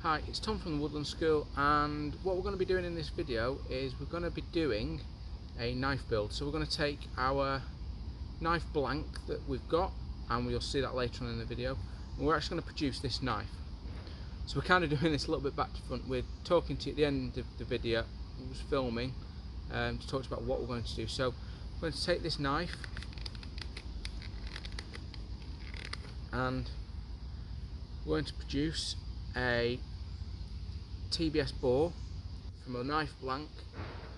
Hi, it's Tom from the Woodland School, and what we're going to be doing in this video is we're going to be doing a knife build. So we're going to take our knife blank that we've got, and we'll see that later on in the video, and we're actually going to produce this knife. So we're kind of doing this a little bit back to front. We're talking to you at the end of the video, I was filming to talk about what we're going to do. So we're going to take this knife and we're going to produce a TBS bore from a knife blank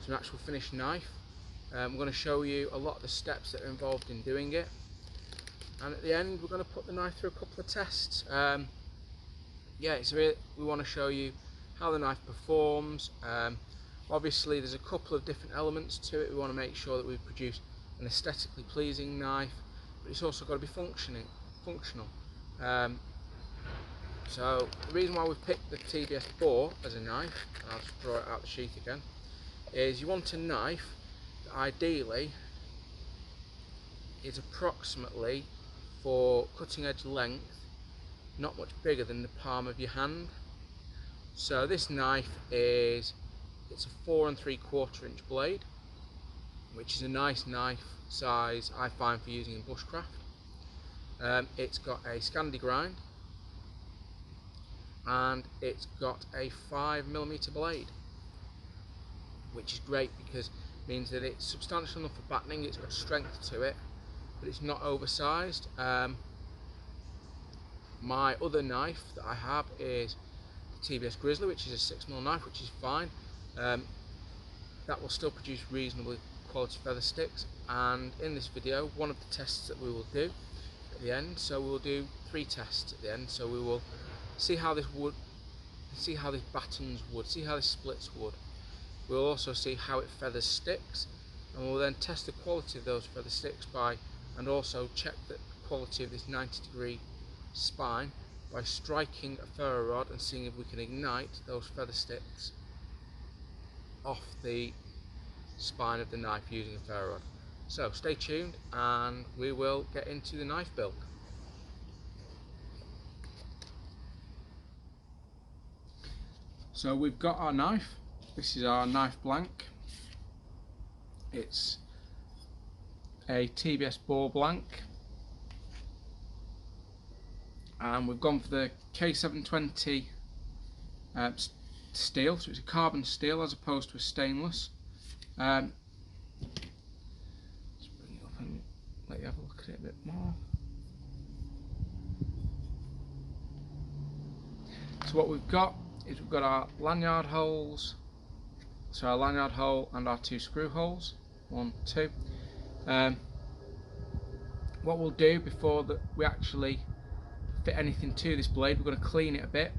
to an actual finished knife. We're going to show you a lot of the steps that are involved in doing it, and at the end we're going to put the knife through a couple of tests. We want to show you how the knife performs. Obviously there's a couple of different elements to it. We want to make sure that we produce an aesthetically pleasing knife, but it's also got to be functional. So the reason why we've picked the TBS bore as a knife, and I'll just draw it out the sheath again, is you want a knife that ideally is approximately, for cutting edge length, not much bigger than the palm of your hand. So this knife it's a 4 3/4 inch blade, which is a nice knife size I find for using in bushcraft. It's got a Scandi grind, and it's got a 5mm blade, which is great because it means that it's substantial enough for battening. It's got strength to it, but it's not oversized. My other knife that I have is the TBS Grizzly, which is a 6mm knife, which is fine. That will still produce reasonably quality feather sticks, and in this video one of the tests that we will do at the end, so we will do 3 tests at the end. So we will see how this battens wood, see how this splits wood. We'll also see how it feathers sticks, and we'll then test the quality of those feather sticks and also check the quality of this 90-degree spine by striking a ferro rod and seeing if we can ignite those feather sticks off the spine of the knife using a ferro rod. So stay tuned and we will get into the knife build. So we've got our knife. This is our knife blank. It's a TBS bore blank, and we've gone for the K720 steel, so it's a carbon steel as opposed to a stainless. Just bring it up and let you have a look at it a bit more. So what we've got is we've got our lanyard holes, so our lanyard hole and our 2 screw holes, 1, 2. What we'll do before we actually fit anything to this blade, we're going to clean it a bit.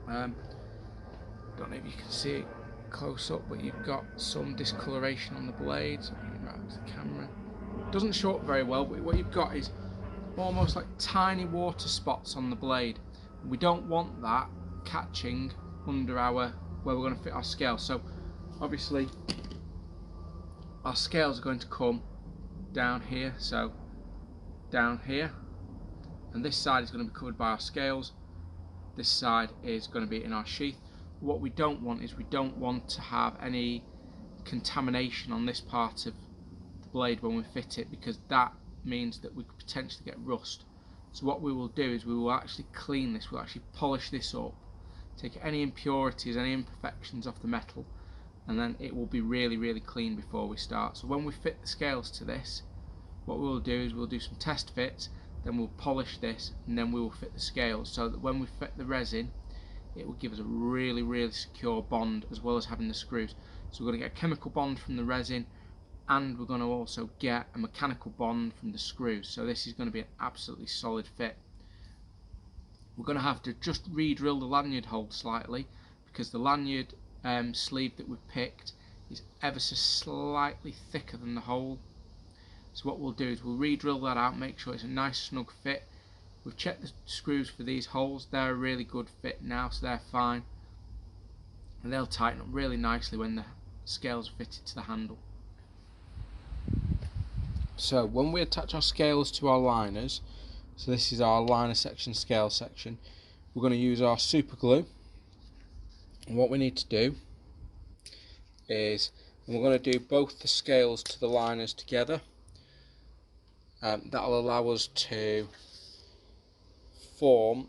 Don't know if you can see it close up, but you've got some discoloration on the blade. So right up to the camera. It doesn't show up very well, but what you've got is almost like tiny water spots on the blade. We don't want that catching under where we're going to fit our scales. So obviously our scales are going to come down here, so down here, and this side is going to be covered by our scales. This side is going to be in our sheath. What we don't want is we don't want to have any contamination on this part of the blade when we fit it, because that means that we could potentially get rust. So what we will do is we will actually clean this, we'll actually polish this up, take any impurities, any imperfections off the metal, and then it will be really, really clean before we start. So when we fit the scales to this, what we'll do is we'll do some test fits, then we'll polish this, and then we will fit the scales, so that when we fit the resin, it will give us a really, really secure bond, as well as having the screws. So we're going to get a chemical bond from the resin, and we're going to also get a mechanical bond from the screws. So this is going to be an absolutely solid fit. We're going to have to just re-drill the lanyard hole slightly, because the lanyard sleeve that we've picked is ever so slightly thicker than the hole. So what we'll do is we'll re-drill that out, make sure it's a nice snug fit. We've checked the screws for these holes, they're a really good fit now, so they're fine, and they'll tighten up really nicely when the scales are fitted to the handle. So when we attach our scales to our liners, so this is our liner section, scale section, we're going to use our super glue, and what we need to do is, and we're going to do both the scales to the liners together. That'll allow us to form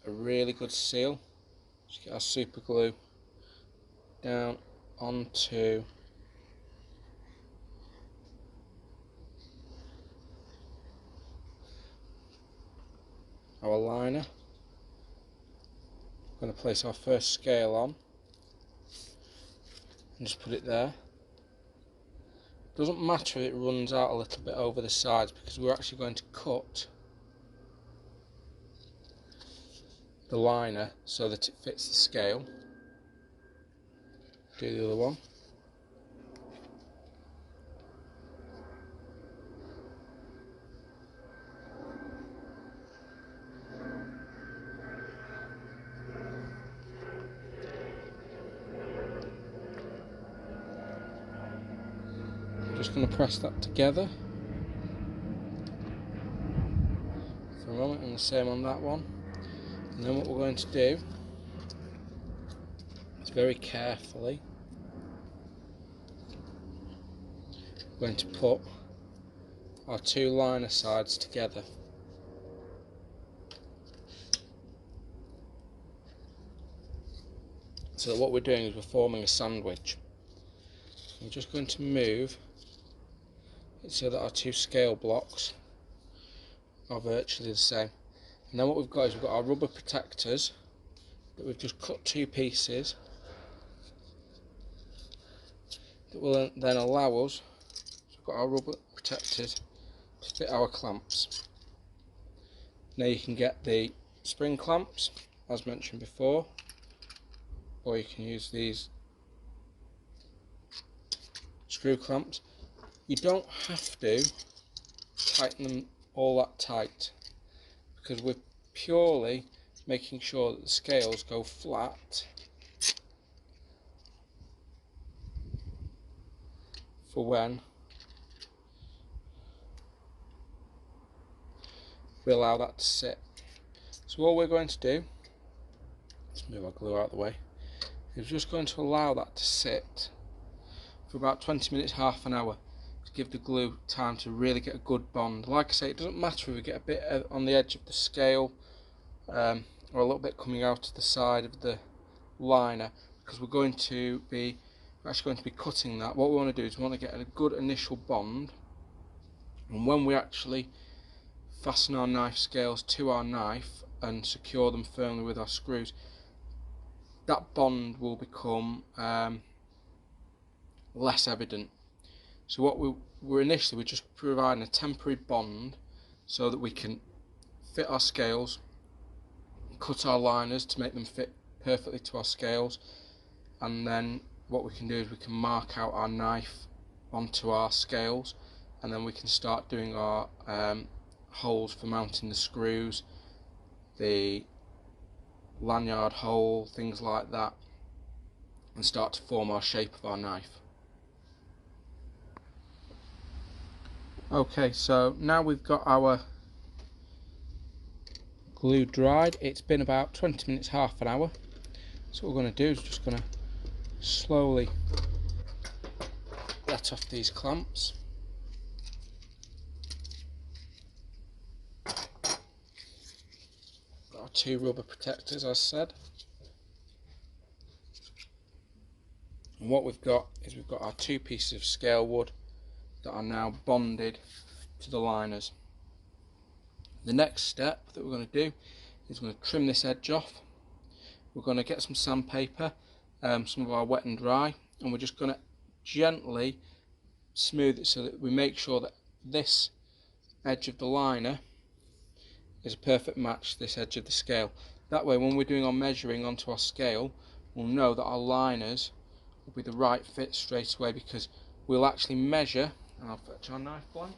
a really good seal. Just get our super glue down onto our liner. I'm going to place our first scale on and just put it there. Doesn't matter if it runs out a little bit over the sides, because we're actually going to cut the liner so that it fits the scale. Do the other one. I'm just going to press that together for a moment, and the same on that one. And then what we're going to do is very carefully, we're going to put our two liner sides together. So that what we're doing is we're forming a sandwich. I'm just going to move it so that our two scale blocks are virtually the same. And then what we've got is we've got our rubber protectors that we've just cut two pieces that will then allow us, so we've got our rubber protectors to fit our clamps. Now you can get the spring clamps as mentioned before, or you can use these screw clamps. You don't have to tighten them all that tight, because we're purely making sure that the scales go flat for when we allow that to sit. So all we're going to do, let's move our glue out of the way, is just going to allow that to sit for about 20 minutes, half an hour, to give the glue time to really get a good bond. Like I say, it doesn't matter if we get a bit on the edge of the scale or a little bit coming out to the side of the liner, because we're actually going to be cutting that. What we want to do is we want to get a good initial bond, and when we actually fasten our knife scales to our knife and secure them firmly with our screws, that bond will become less evident. So what we're initially, we're just providing a temporary bond so that we can fit our scales, cut our liners to make them fit perfectly to our scales, and then what we can do is we can mark out our knife onto our scales, and then we can start doing our holes for mounting the screws, the lanyard hole, things like that, and start to form our shape of our knife. Okay, so now we've got our glue dried. It's been about 20 minutes, half an hour. So what we're going to do is just going to slowly let off these clamps. Got our two rubber protectors, as said. And what we've got is we've got our two pieces of scale wood that are now bonded to the liners. The next step that we're going to do is we're going to trim this edge off. We're going to get some sandpaper, some of our wet and dry, and we're just going to gently smooth it so that we make sure that this edge of the liner is a perfect match to this edge of the scale. That way, when we're doing our measuring onto our scale, we'll know that our liners will be the right fit straight away, because we'll actually measure. And I'll fetch our knife blade.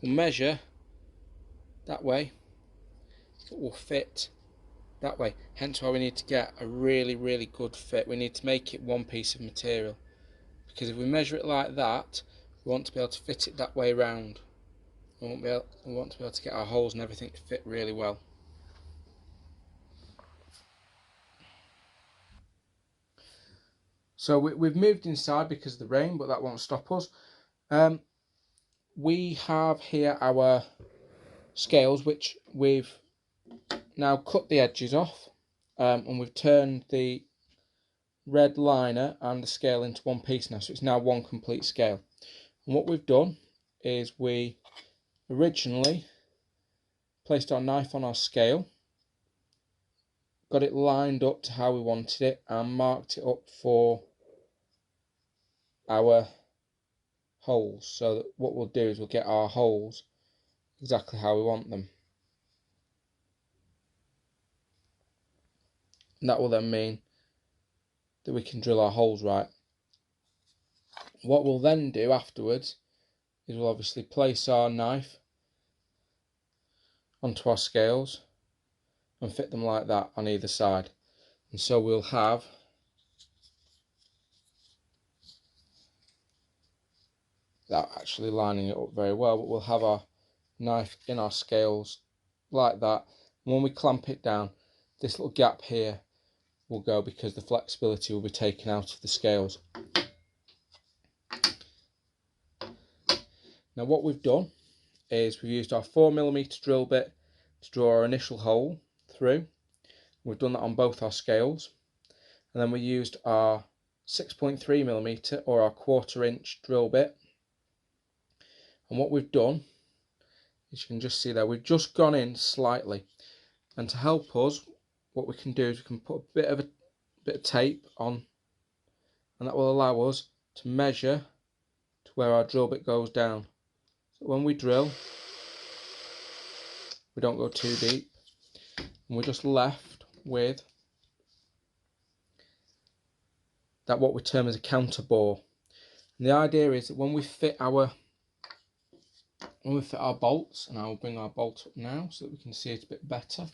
We'll measure that way, it will fit that way. Hence why we need to get a really good fit. We need to make it one piece of material, because if we measure it like that, we want to be able to fit it that way round. We want to be able to get our holes and everything to fit really well. So we've moved inside because of the rain, but that won't stop us. We have here our scales, which we've now cut the edges off, and we've turned the red liner and the scale into one piece now, so it's now one complete scale. And what we've done is we originally placed our knife on our scale, got it lined up to how we wanted it, and marked it up for our holes. So that what we'll do is we'll get our holes exactly how we want them. And that will then mean that we can drill our holes right. What we'll then do afterwards is we'll obviously place our knife onto our scales and fit them like that on either side. And so we'll have that actually lining it up very well, but we'll have our knife in our scales like that. And when we clamp it down, this little gap here will go because the flexibility will be taken out of the scales. Now what we've done is we've used our 4mm drill bit to draw our initial hole through. We've done that on both our scales, and then we used our 6.3mm or our 1/4 inch drill bit. And what we've done, as you can just see there, we've just gone in slightly, and to help us, what we can do is we can put a bit of tape on, and that will allow us to measure to where our drill bit goes down. So when we drill, we don't go too deep, and we're just left with that what we term as a counter bore. And the idea is that when we fit our bolts, and I will bring our bolt up now so that we can see it a bit better.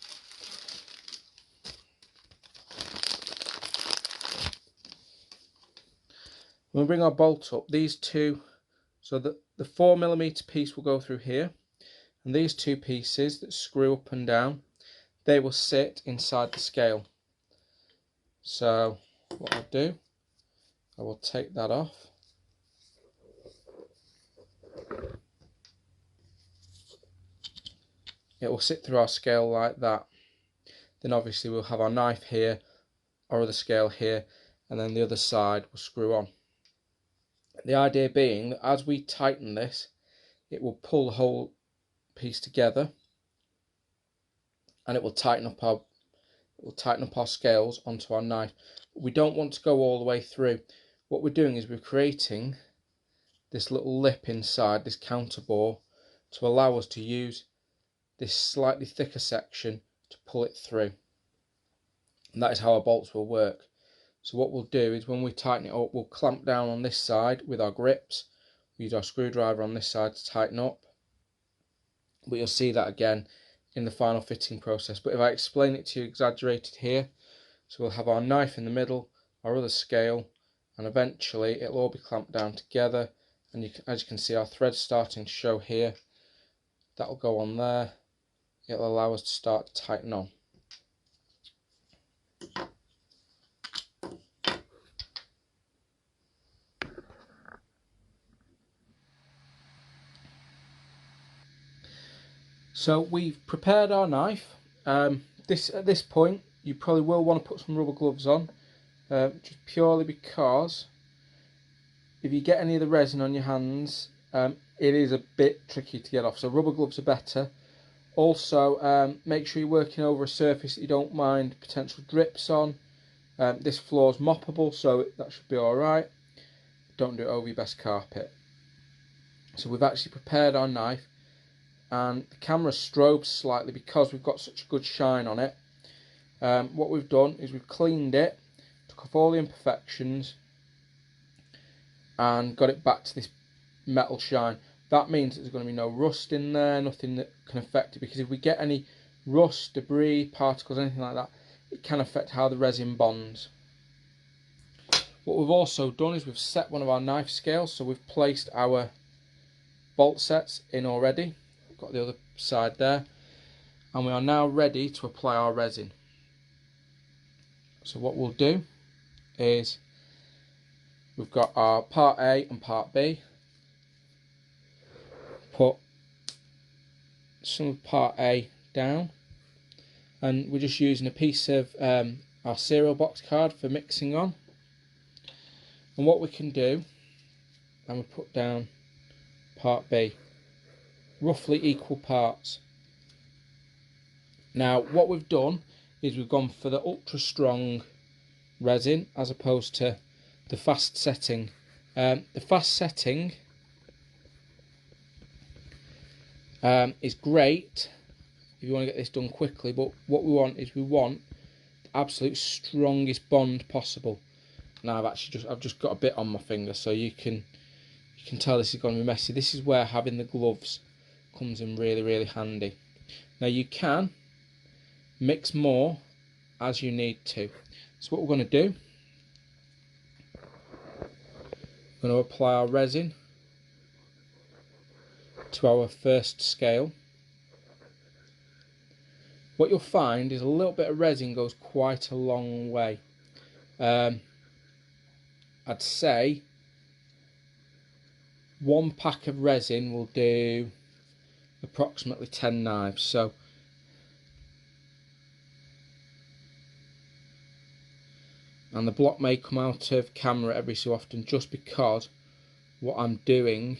When we bring our bolt up, these two, so that the 4mm piece will go through here, and these two pieces that screw up and down, they will sit inside the scale. So what I'll do, I will take that off. It will sit through our scale like that. Then obviously we'll have our knife here, our other scale here, and then the other side will screw on. The idea being that as we tighten this, it will pull the whole piece together, and it will tighten up our scales onto our knife. But we don't want to go all the way through. What we're doing is we're creating this little lip inside this counter bore to allow us to use this slightly thicker section to pull it through. And that is how our bolts will work. So what we'll do is when we tighten it up, we'll clamp down on this side with our grips. We use our screwdriver on this side to tighten up. But you'll see that again in the final fitting process. But if I explain it to you exaggerated here, so we'll have our knife in the middle, our other scale, and eventually it'll all be clamped down together. And as you can see, our thread's starting to show here. That'll go on there. It'll allow us to start to tighten on. So we've prepared our knife. At this point, you probably will want to put some rubber gloves on, just purely because if you get any of the resin on your hands, it is a bit tricky to get off. So rubber gloves are better. Also, make sure you're working over a surface that you don't mind potential drips on. This floor is moppable, so that should be alright. Don't do it over your best carpet. So we've actually prepared our knife, and the camera strobes slightly because we've got such a good shine on it. What we've done is we've cleaned it, took off all the imperfections, and got it back to this metal shine. That means there's going to be no rust in there, nothing that can affect it, because if we get any rust, debris, particles, anything like that, it can affect how the resin bonds. What we've also done is we've set one of our knife scales, so we've placed our bolt sets in already. Got the other side there, and we are now ready to apply our resin. So what we'll do is we've got our part A and part B. Put some of part A down, and we're just using a piece of our cereal box card for mixing on. And what we can do, and we put down part B, roughly equal parts. Now what we've done is we've gone for the ultra strong resin as opposed to the fast setting. The fast setting is great if you want to get this done quickly, but what we want is we want the absolute strongest bond possible. Now I've just got a bit on my finger, so you can tell this is going to be messy. This is where having the gloves comes in really handy. Now you can mix more as you need to. So what we're going to do, we're going to apply our resin to our first scale. What you'll find is a little bit of resin goes quite a long way. I'd say 1 pack of resin will do approximately 10 knives. So and the block may come out of camera every so often just because what I'm doing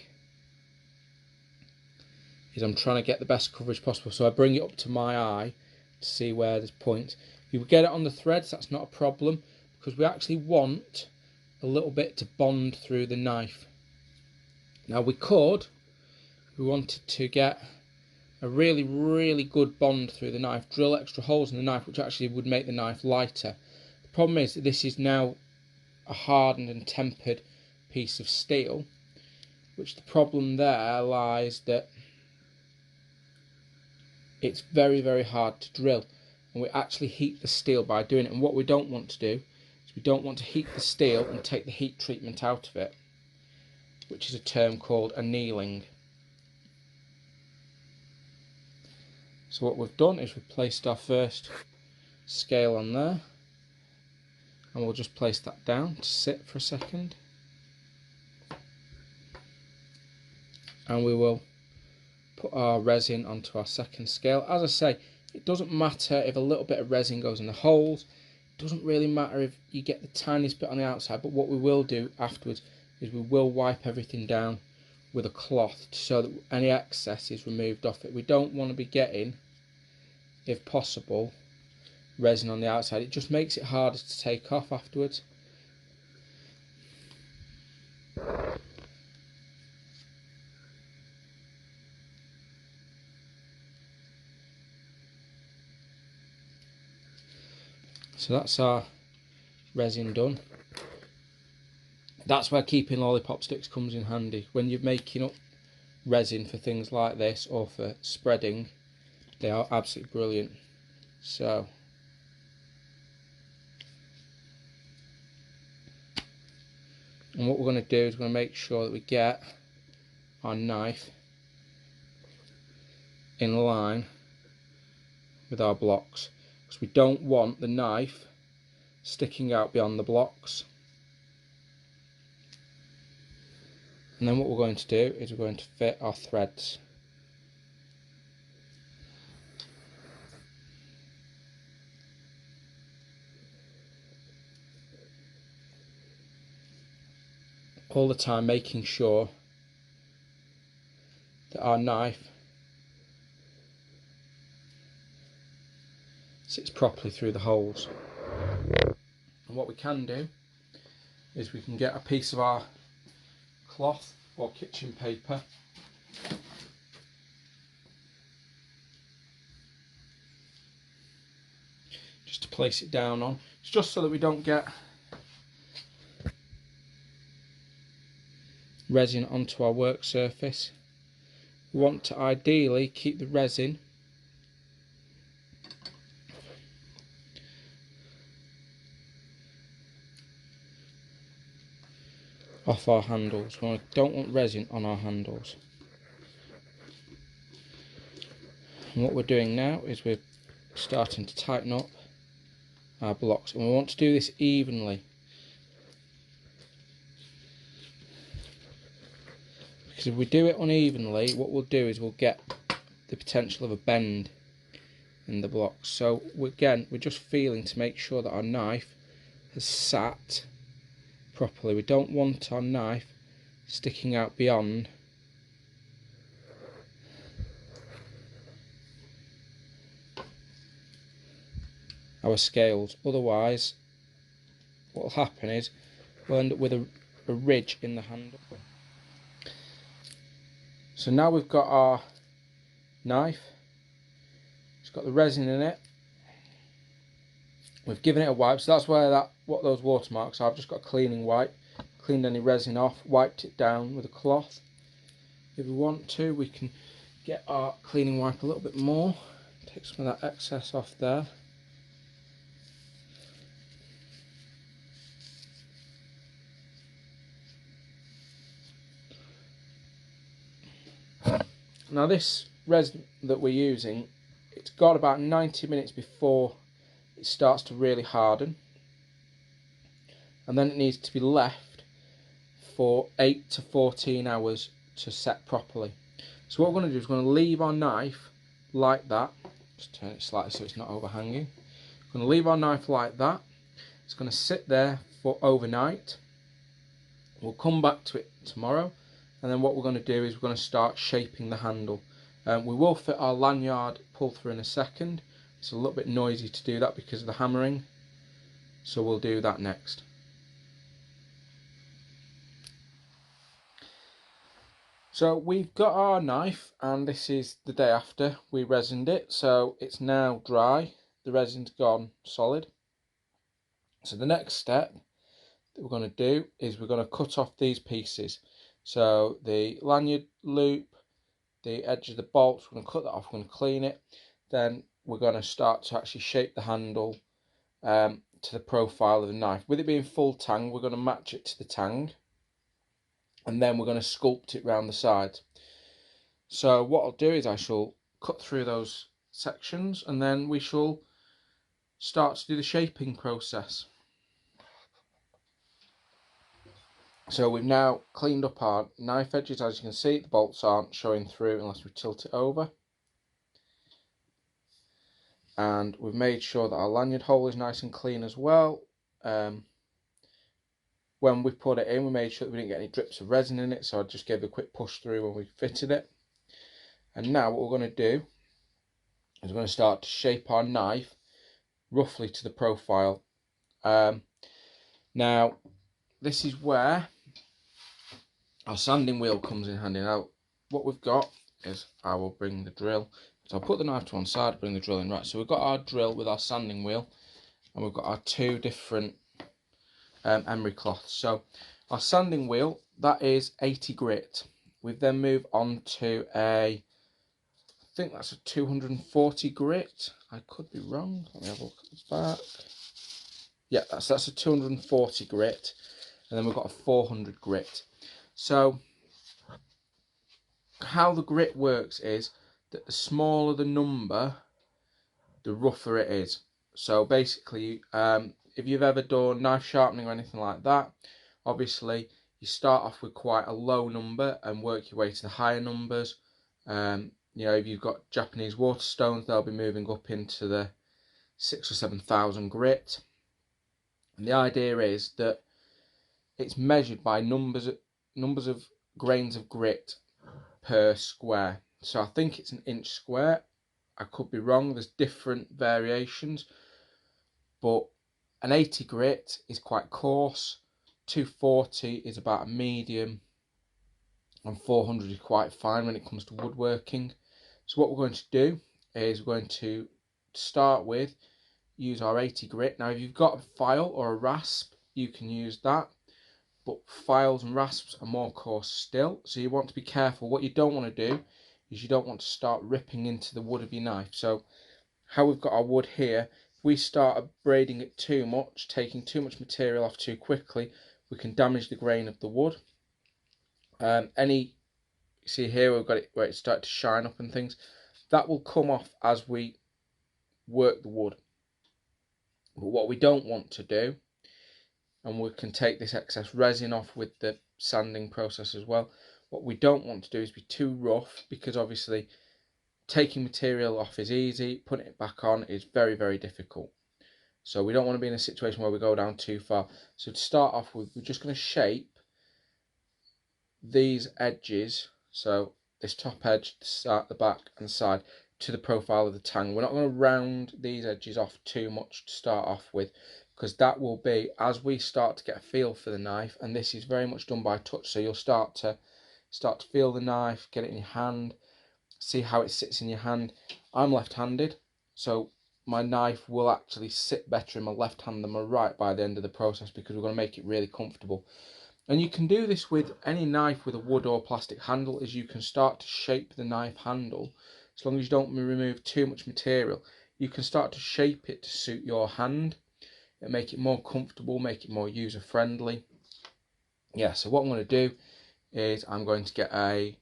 is I'm trying to get the best coverage possible. So I bring it up to my eye to see where there's points. If you get it on the threads, that's not a problem, because we actually want a little bit to bond through the knife. Now we could, if we wanted to get a really good bond through the knife, drill extra holes in the knife, which actually would make the knife lighter. The problem is that this is now a hardened and tempered piece of steel, which the problem there lies that it's very hard to drill, and we actually heat the steel by doing it. And what we don't want to do is we don't want to heat the steel and take the heat treatment out of it, which is a term called annealing. So what we've done is we've placed our first scale on there, and we'll just place that down to sit for a second, and we will put our resin onto our second scale. As I say, it doesn't matter if a little bit of resin goes in the holes, it doesn't really matter if you get the tiniest bit on the outside, but what we will do afterwards is we will wipe everything down with a cloth so that any excess is removed off it. We don't want to be getting, if possible, resin on the outside. It just makes it harder to take off afterwards. So that's our resin done. That's where keeping lollipop sticks comes in handy. When you're making up resin for things like this or for spreading, they are absolutely brilliant. So and what we're going to do is we're going to make sure that we get our knife in line with our blocks, because we don't want the knife sticking out beyond the blocks. And then what we're going to do is we're going to fit our threads. All the time making sure that our knife sits properly through the holes. And what we can do is we can get a piece of our cloth or kitchen paper, just to place it down on. It's just so that we don't get resin onto our work surface. We want to ideally keep the resin off our handles. We don't want resin on our handles. And what we're doing now is we're starting to tighten up our blocks, and we want to do this evenly, because if we do it unevenly, what we'll do is we'll get the potential of a bend in the blocks. So again, we're just feeling to make sure that our knife has sat properly. We don't want our knife sticking out beyond our scales, otherwise what will happen is we'll end up with a ridge in the handle. So now we've got our knife, it's got the resin in it, we've given it a wipe, so that's where what those watermarks are. I've just got a cleaning wipe, cleaned any resin off, wiped it down with a cloth. If we want to, we can get our cleaning wipe a little bit more, take some of that excess off there. Now this resin that we're using, it's got about 90 minutes before it starts to really harden, and then it needs to be left for 8 to 14 hours to set properly. So what we're going to do is we're going to leave our knife like that, just turn it slightly so it's not overhanging. We're going to leave our knife like that, it's going to sit there for overnight. We'll come back to it tomorrow, and then what we're going to do is we're going to start shaping the handle. We will fit our lanyard pull through in a second. It's a little bit noisy to do that because of the hammering, so we'll do that next. So we've got our knife, and this is the day after we resined it, so it's now dry, the resin's gone solid. So the next step that we're going to do is we're going to cut off these pieces. So the lanyard loop, the edge of the bolts, we're going to cut that off, we're going to clean it, then we're going to start to actually shape the handle to the profile of the knife. With it being full tang, we're going to match it to the tang, and then we're going to sculpt it round the sides. So what I'll do is I shall cut through those sections, and then we shall start to do the shaping process. So we've now cleaned up our knife edges. As you can see, the bolts aren't showing through unless we tilt it over. And we've made sure that our lanyard hole is nice and clean as well. When we put it in, we made sure that we didn't get any drips of resin in it, so I just gave a quick push through when we fitted it. And now what we're going to do is we're going to start to shape our knife roughly to the profile. Now this is where our sanding wheel comes in handy. Now what we've got is, I will bring the drill, so I'll put the knife to one side, bring the drill in. Right, so we've got our drill with our sanding wheel, and we've got our two different emery cloths. So our sanding wheel, that is 80 grit. We've then moved on to I think that's a 240 grit. I could be wrong. Let me have a look at the back. Yeah, that's a 240 grit, and then we've got a 400 grit. So how the grit works is that the smaller the number, the rougher it is. So basically, if you've ever done knife sharpening or anything like that, obviously you start off with quite a low number and work your way to the higher numbers. You know, if you've got Japanese waterstones, they'll be moving up into the 6,000 or 7,000 grit. And the idea is that it's measured by numbers of grains of grit per square. So I think it's an inch square. I could be wrong, there's different variations, but an 80 grit is quite coarse, 240 is about a medium, and 400 is quite fine when it comes to woodworking. So what we're going to do is we're going to start with use our 80 grit. Now if you've got a file or a rasp, you can use that, but files and rasps are more coarse still, so you want to be careful. What you don't want to do is you don't want to start ripping into the wood of your knife. So how we've got our wood here, if we start abrading it too much, taking too much material off too quickly, we can damage the grain of the wood. See here we've got it where it started to shine up and things. That will come off as we work the wood. But what we don't want to do, and we can take this excess resin off with the sanding process as well, what we don't want to do is be too rough, because obviously taking material off is easy, putting it back on is very, very difficult. So we don't want to be in a situation where we go down too far. So to start off with, we're just going to shape these edges, so this top edge, the back and the side, to the profile of the tang. We're not going to round these edges off too much to start off with, because that will be as we start to get a feel for the knife, and this is very much done by touch. So you'll start to feel the knife, get it in your hand, see how it sits in your hand. I'm left-handed, so my knife will actually sit better in my left hand than my right by the end of the process, because we're going to make it really comfortable. And you can do this with any knife with a wood or plastic handle, is you can start to shape the knife handle. As long as you don't remove too much material, you can start to shape it to suit your hand and make it more comfortable, make it more user friendly. Yeah, so what I'm going to do is I'm going to get a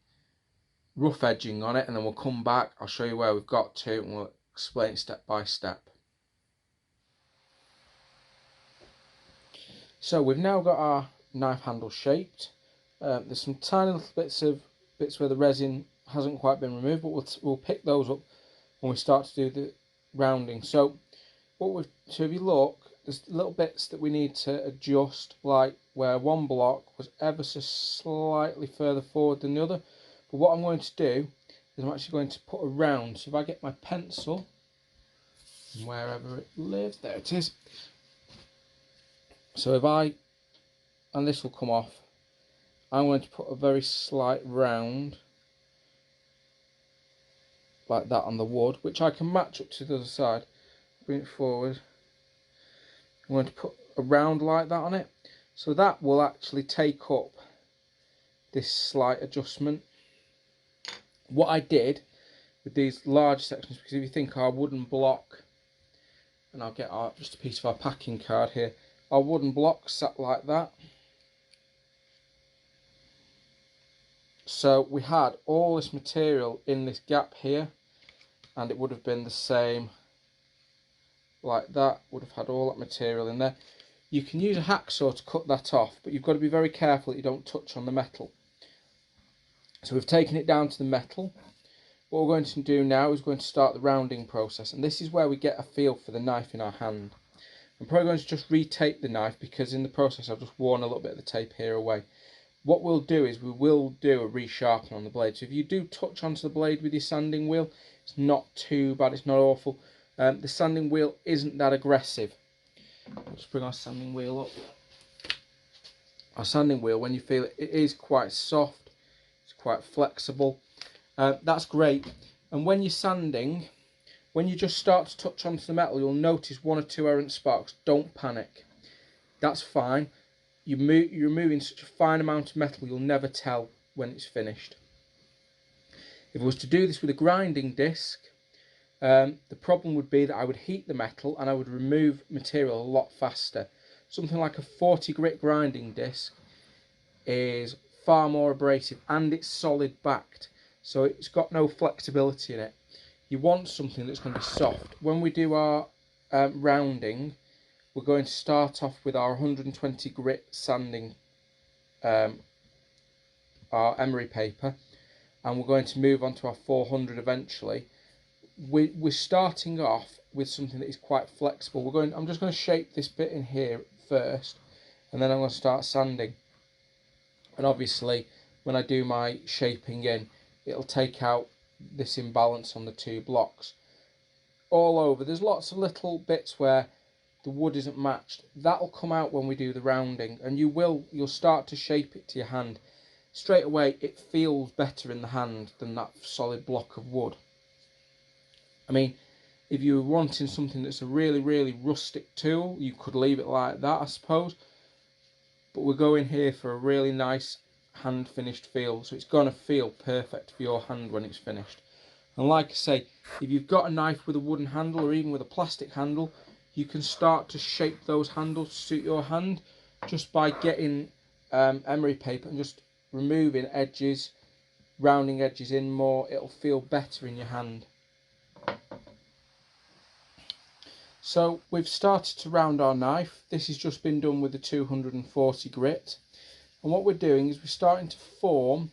rough edging on it, and then we'll come back, I'll show you where we've got to, and we'll explain it step by step. So we've now got our knife handle shaped. There's some tiny little bits where the resin hasn't quite been removed, but we'll pick those up when we start to do the rounding. So if you look, there's little bits that we need to adjust, like where one block was ever so slightly further forward than the other. But what I'm going to do is I'm actually going to put a round. So if I get my pencil, wherever it lives, there it is. So and this will come off, I'm going to put a very slight round like that on the wood, which I can match up to the other side. Bring it forward. I'm going to put a round like that on it, so that will actually take up this slight adjustment. What I did with these large sections, because if you think our wooden block, and I'll get just a piece of our packing card here, our wooden block sat like that. So we had all this material in this gap here, and it would have been the same like that, would have had all that material in there. You can use a hacksaw to cut that off, but you've got to be very careful that you don't touch on the metal. So we've taken it down to the metal. What we're going to do now is going to start the rounding process, and this is where we get a feel for the knife in our hand. I'm probably going to just retape the knife, because in the process I've just worn a little bit of the tape here away. What we'll do is we will do a resharpen on the blade. So if you do touch onto the blade with your sanding wheel, it's not too bad, it's not awful. The sanding wheel isn't that aggressive. Let's bring our sanding wheel up. Our sanding wheel, when you feel it, it is quite soft, it's quite flexible. That's great. And when you're sanding, when you just start to touch onto the metal, you'll notice one or two errant sparks. Don't panic. That's fine. You're removing such a fine amount of metal, you'll never tell when it's finished. If I was to do this with a grinding disc, the problem would be that I would heat the metal and I would remove material a lot faster. Something like a 40 grit grinding disc is far more abrasive, and it's solid backed, so it's got no flexibility in it. You want something that's going to be soft. When we do our rounding, we're going to start off with our 120 grit sanding, our emery paper, and we're going to move on to our 400 eventually. We're starting off with something that is quite flexible. I'm just going to shape this bit in here first, and then I'm going to start sanding. And obviously, when I do my shaping in, it'll take out this imbalance on the two blocks. All over, there's lots of little bits where the wood isn't matched. That'll come out when we do the rounding, and you'll start to shape it to your hand. Straight away, it feels better in the hand than that solid block of wood. I mean, if you were wanting something that's a really, really rustic tool, you could leave it like that, I suppose. But we're going here for a really nice hand finished feel, so it's going to feel perfect for your hand when it's finished. And like I say, if you've got a knife with a wooden handle or even with a plastic handle, you can start to shape those handles to suit your hand. just by getting emery paper and just removing edges, rounding edges in more, it'll feel better in your hand. So we've started to round our knife. This has just been done with the 240 grit, and what we're doing is we're starting to form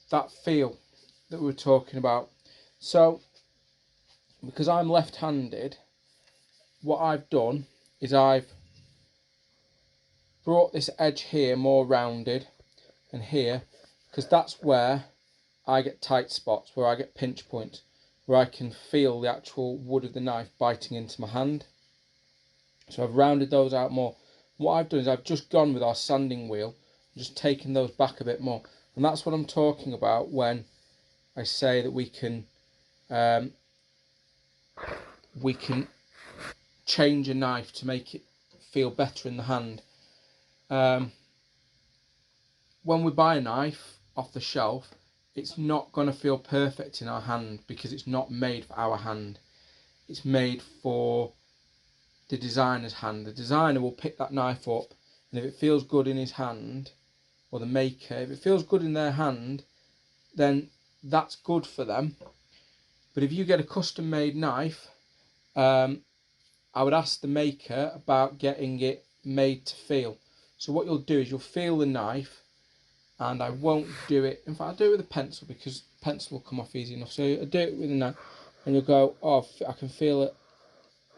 that feel that we were talking about. So because I'm left-handed, what I've done is I've brought this edge here more rounded, and here, because that's where I get tight spots, where I get pinch points, where I can feel the actual wood of the knife biting into my hand. So I've rounded those out more. What I've done is I've just gone with our sanding wheel, just taken those back a bit more, and that's what I'm talking about when I say that we can change a knife to make it feel better in the hand. When we buy a knife off the shelf, it's not going to feel perfect in our hand because it's not made for our hand. It's made for the designer's hand. The designer will pick that knife up, and if it feels good in his hand, or the maker, if it feels good in their hand, then that's good for them. But if you get a custom made knife, I would ask the maker about getting it made to feel. So what you'll do is you'll feel the knife, and I won't do it, in fact I'll do it with a pencil because pencil will come off easy enough. So I'll do it with a knife, and you'll go, oh, I can feel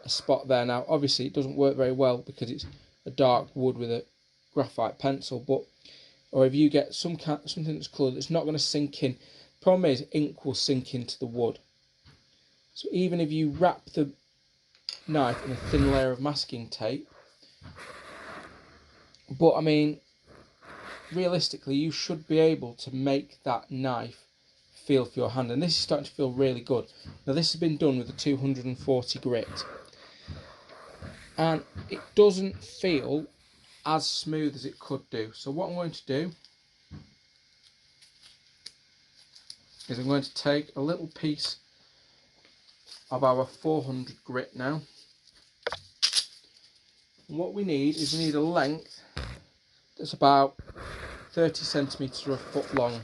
a spot there. Now obviously it doesn't work very well because it's a dark wood with a graphite pencil, but or if you get something that's coloured, it's not going to sink in. Problem is, ink will sink into the wood. So even if you wrap the knife in a thin layer of masking tape, but I mean, realistically, you should be able to make that knife feel for your hand, and this is starting to feel really good. Now this has been done with the 240 grit, and it doesn't feel as smooth as it could do. So what I'm going to do is I'm going to take a little piece of our 400 grit now. And what we need is we need a length that's about 30 centimetres or a foot long.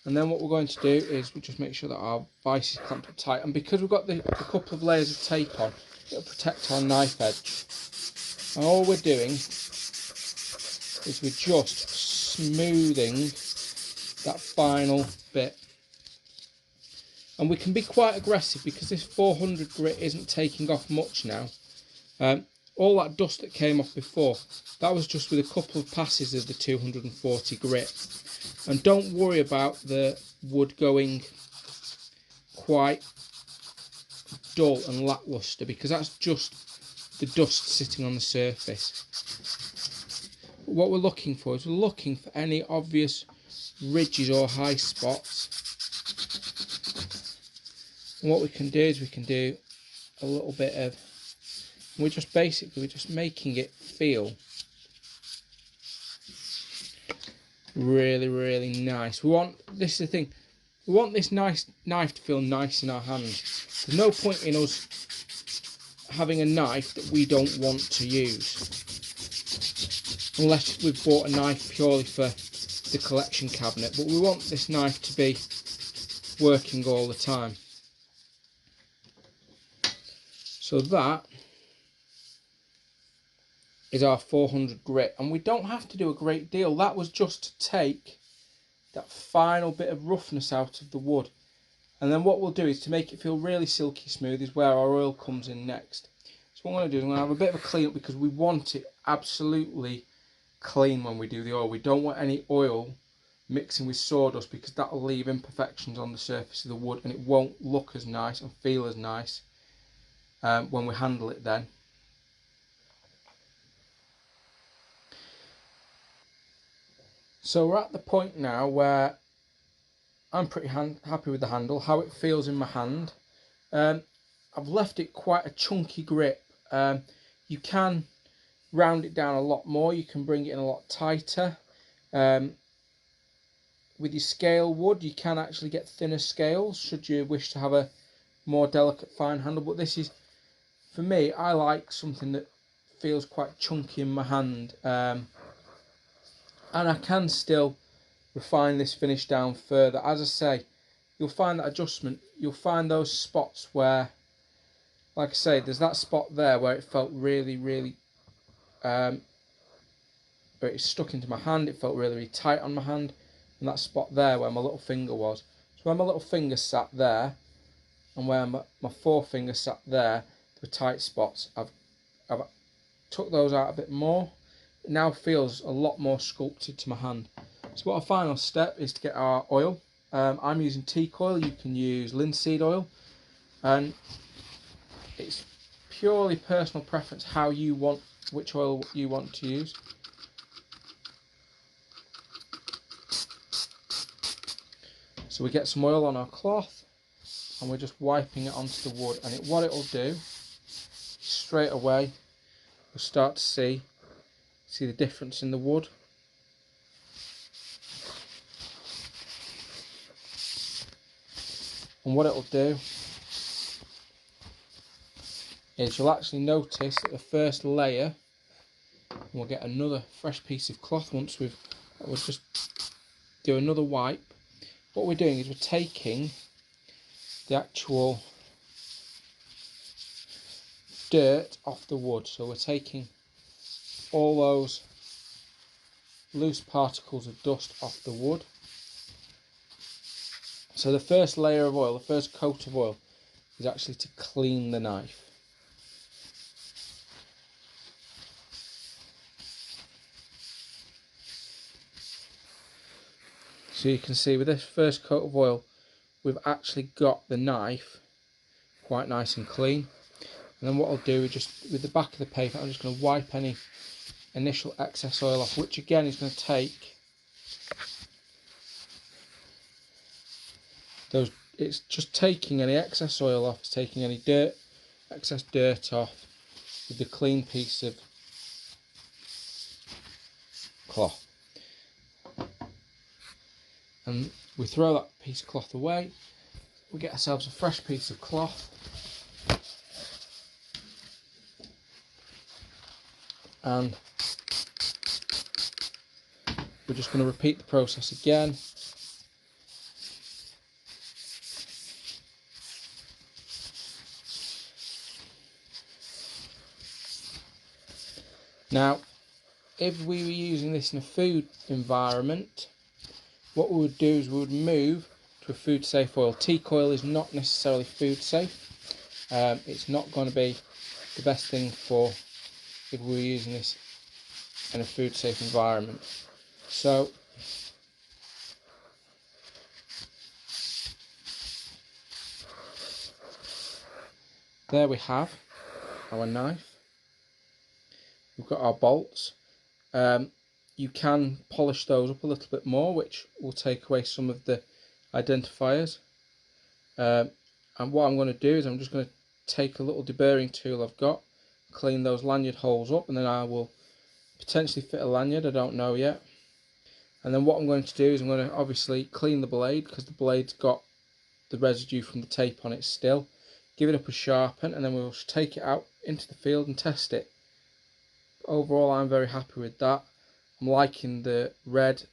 And then what we're going to do is we just make sure that our vice is clamped up tight, and because we've got the couple of layers of tape on, it'll protect our knife edge. And all we're doing is we're just smoothing that final bit. And we can be quite aggressive because this 400 grit isn't taking off much now. All that dust that came off before, that was just with a couple of passes of the 240 grit. And don't worry about the wood going quite dull and lackluster, because that's just the dust sitting on the surface. But what we're looking for is we're looking for any obvious ridges or high spots. And what we can do is we can do a little bit of, we're just making it feel really, really nice. This is the thing, we want this nice knife to feel nice in our hands. There's no point in us having a knife that we don't want to use, unless we've bought a knife purely for the collection cabinet. But we want this knife to be working all the time. So that is our 400 grit, and we don't have to do a great deal. That was just to take that final bit of roughness out of the wood. And then what we'll do is, to make it feel really silky smooth, is where our oil comes in next. So what I'm going to do is I'm going to have a bit of a clean up, because we want it absolutely clean when we do the oil. We don't want any oil mixing with sawdust, because that will leave imperfections on the surface of the wood, and it won't look as nice and feel as nice when we handle it then. So we're at the point now where I'm pretty happy with the handle, how it feels in my hand. I've left it quite a chunky grip. You can round it down a lot more, you can bring it in a lot tighter. With your scale wood, you can actually get thinner scales should you wish to have a more delicate fine handle, but this is, for me, I like something that feels quite chunky in my hand, and I can still refine this finish down further. As I say, you'll find that adjustment, you'll find those spots where, like I say, there's that spot there where it felt really where it stuck into my hand, it felt really tight on my hand, and that spot there where my little finger was. So where my little finger sat there and where my forefinger sat there, the tight spots, I've took those out a bit more. It now feels a lot more sculpted to my hand. So what our final step is to get our oil. I'm using teak oil, you can use linseed oil, and it's purely personal preference how you want, which oil you want to use. So we get some oil on our cloth and we're just wiping it onto the wood, and what it'll do, straight away you'll start to see the difference in the wood. And what it'll do is you'll actually notice that the first layer, and we'll get another fresh piece of cloth once we'll just do another wipe. What we're doing is we're taking the actual dirt off the wood. So we're taking all those loose particles of dust off the wood. So the first layer of oil, the first coat of oil, is actually to clean the knife. So you can see with this first coat of oil, we've actually got the knife quite nice and clean. And then what I'll do is just, with the back of the paper, I'm just going to wipe any initial excess oil off, which again is going to take those, it's just taking any excess oil off, it's taking any excess dirt off with the clean piece of cloth. And we throw that piece of cloth away, we get ourselves a fresh piece of cloth, and we're just going to repeat the process again. Now, if we were using this in a food environment, what we would do is we would move to a food safe oil. Teak oil is not necessarily food safe. It's not going to be the best thing for if we were using this in a food safe environment. So there we have our knife. We've got our bolts. You can polish those up a little bit more, which will take away some of the identifiers. And what I'm going to do is I'm just going to take a little deburring tool I've got, clean those lanyard holes up, and then I will potentially fit a lanyard, I don't know yet. And then what I'm going to do is I'm going to obviously clean the blade, because the blade's got the residue from the tape on it still. Give it up a sharpen, and then we'll take it out into the field and test it. Overall, I'm very happy with that. I'm liking the red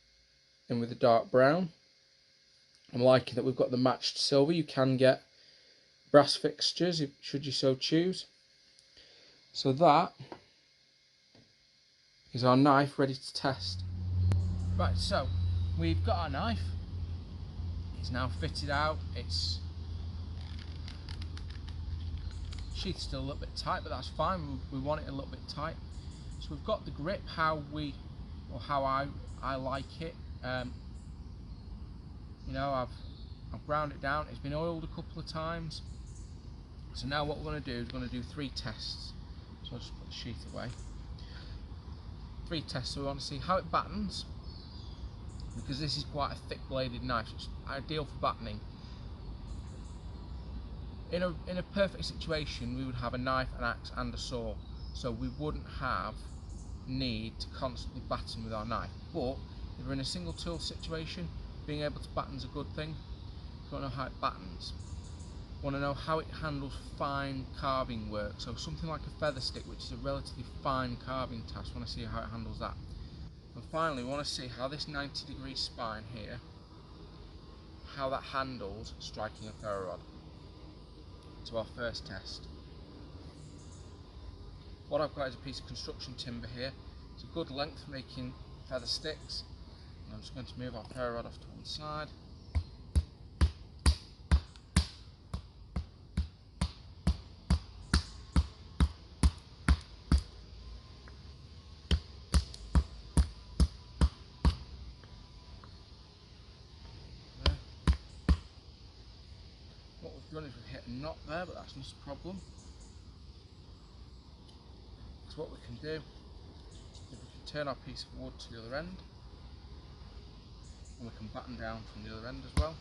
and with the dark brown. I'm liking that we've got the matched silver. You can get brass fixtures should you so choose. So that is our knife ready to test. Right, so we've got our knife. It's now fitted out. Its sheath's still a little bit tight, but that's fine. We want it a little bit tight. So we've got the grip how I like it. You know, I've ground it down. It's been oiled a couple of times. So now what we're going to do is we're going to do 3 tests. So I'll just put the sheath away. 3 tests. So we want to see how it battens, because this is quite a thick bladed knife. It's ideal for battening. In a perfect situation, we would have a knife, an axe and a saw, so we wouldn't have need to constantly batten with our knife. But if we're in a single tool situation, being able to batten is a good thing. If you want to know how it battens, want to know how it handles fine carving work. So something like a feather stick, which is a relatively fine carving task, want to see how it handles that. And finally, we want to see how this 90-degree spine here, how that handles striking a ferro rod. So our first test. What I've got is a piece of construction timber here. It's a good length for making feather sticks. And I'm just going to move our ferro rod off to one side. What we've done is we've hit a knot there, but that's not a problem. So what we can do is we can turn our piece of wood to the other end, and we can batten down from the other end as well.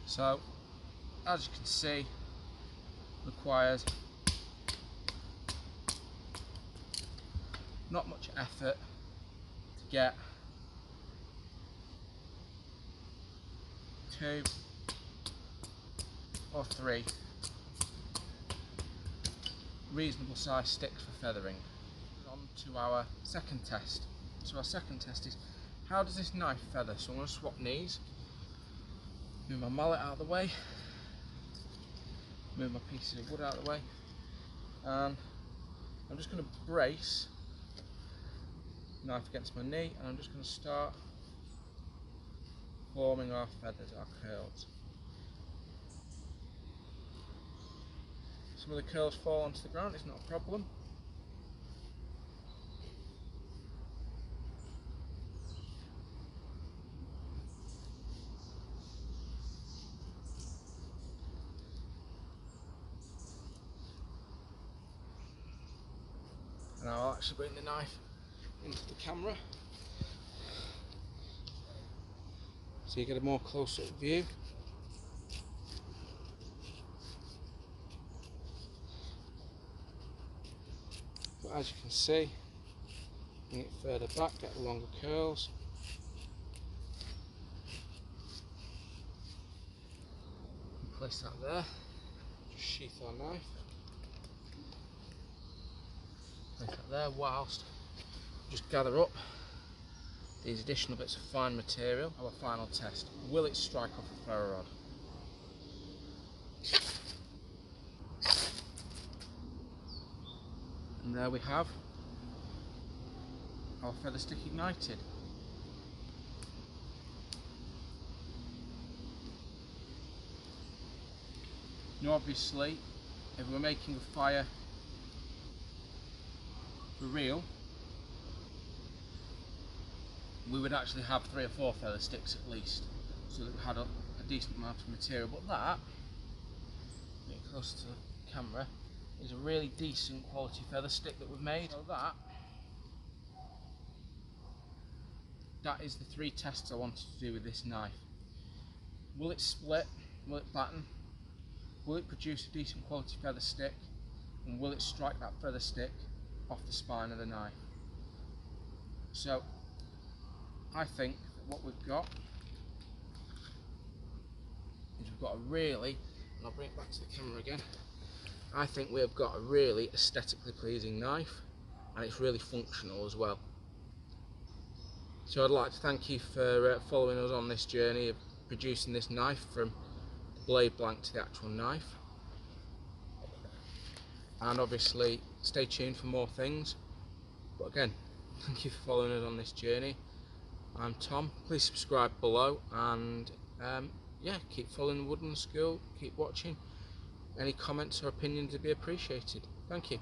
So, as you can see, requires not much effort to get 2 or 3 reasonable sized sticks for feathering. On to our second test. So our second test is, how does this knife feather? So I'm going to swap knees, move my mallet out of the way, move my pieces of wood out of the way, and I'm just going to brace the knife against my knee, and I'm just going to start forming our feathers, our curls. Some of the curls fall onto the ground, it's not a problem. And I'll actually bring the knife into the camera so you get a more close-up view. But as you can see, bring it further back, get the longer curls. And place that there. Just sheath our knife. Place that there whilst just gather up these additional bits of fine material. Our final test. Will it strike off a ferro rod? And there we have our feather stick ignited. Now obviously, if we're making a fire for real, we would actually have 3 or 4 feather sticks at least, so that we had a decent amount of material. But that, get close to the camera, is a really decent quality feather stick that we've made. So that is the 3 tests I wanted to do with this knife. Will it split? Will it batten? Will it produce a decent quality feather stick? And will it strike that feather stick off the spine of the knife? So I think that what we've got is we've got a really, and I'll bring it back to the camera again, I think we've got a really aesthetically pleasing knife, and it's really functional as well. So I'd like to thank you for following us on this journey of producing this knife from the blade blank to the actual knife. And obviously stay tuned for more things. But again, thank you for following us on this journey. I'm Tom. Please subscribe below, and yeah, keep following the Woodland School, keep watching. Any comments or opinions would be appreciated. Thank you.